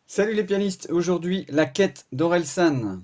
Salut les pianistes, aujourd'hui la quête d'Orelsan.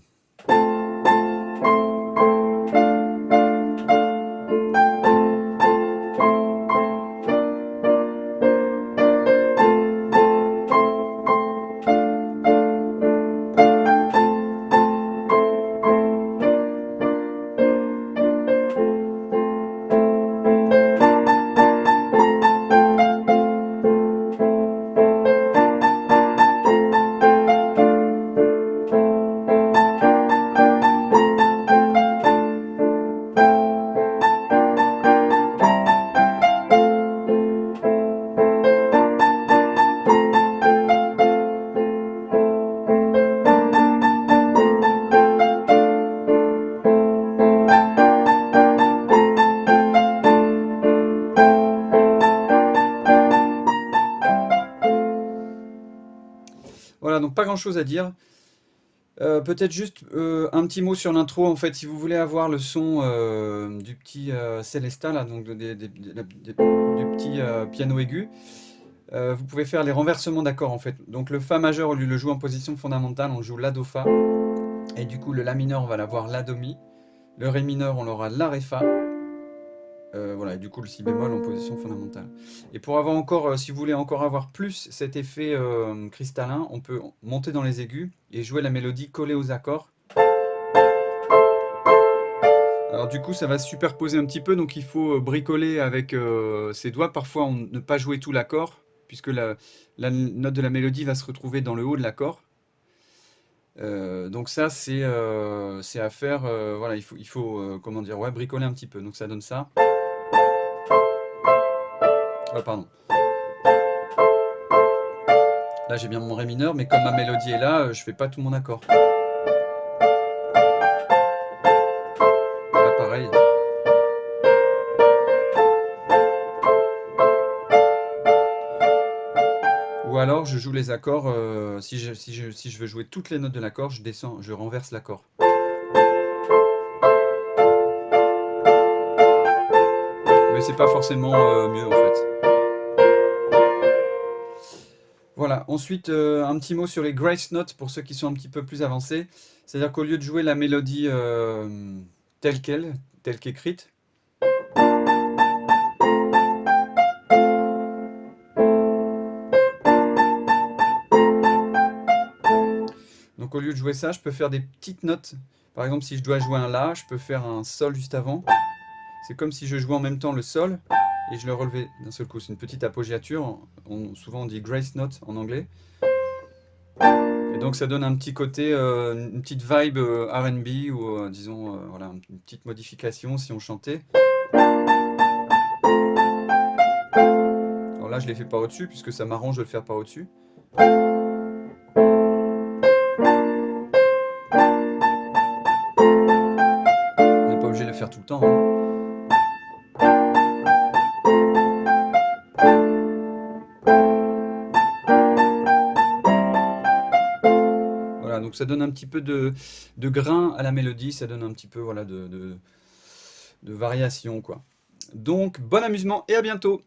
Voilà, donc pas grand chose à dire. Peut-être juste un petit mot sur l'intro. En fait, si vous voulez avoir le son du petit Célesta, là, donc du petit piano aigu, vous pouvez faire les renversements d'accords en fait. Donc le Fa majeur, au lieu de le jouer en position fondamentale, on joue La Do Fa. Et du coup, le La mineur, on va l'avoir La Do Mi. Le Ré mineur, on l'aura La Ré Fa. Voilà, et du coup le si bémol en position fondamentale. Et pour avoir encore, si vous voulez encore avoir plus cet effet cristallin, on peut monter dans les aigus et jouer la mélodie collée aux accords. Alors du coup ça va se superposer un petit peu, donc il faut bricoler avec ses doigts. Parfois ne pas jouer tout l'accord, puisque la note de la mélodie va se retrouver dans le haut de l'accord. Donc ça c'est à faire, voilà, il faut comment dire, ouais, bricoler un petit peu, donc ça donne ça. Oh, pardon. Là j'ai bien mon Ré mineur, mais comme ma mélodie est là, je fais pas tout mon accord. Là pareil. Ou alors je joue les accords, si je veux jouer toutes les notes de l'accord, je descends, je renverse l'accord. Mais c'est pas forcément mieux en fait. Voilà, ensuite un petit mot sur les grace notes pour ceux qui sont un petit peu plus avancés. C'est-à-dire qu'au lieu de jouer la mélodie telle qu'elle, telle qu'écrite, donc au lieu de jouer ça, je peux faire des petites notes. Par exemple, si je dois jouer un La, je peux faire un Sol juste avant. C'est comme si je jouais en même temps le Sol et je le relevais d'un seul coup. C'est une petite appoggiature. Souvent on dit grace note en anglais. Et donc ça donne un petit côté, une petite vibe R&B ou disons voilà, une petite modification si on chantait. Alors là je ne les fais pas au-dessus puisque ça m'arrange de le faire par au-dessus. On n'est pas obligé de le faire tout le temps, hein. Voilà, donc ça donne un petit peu de grain à la mélodie, ça donne un petit peu voilà, de variation, quoi. Donc bon amusement et à bientôt!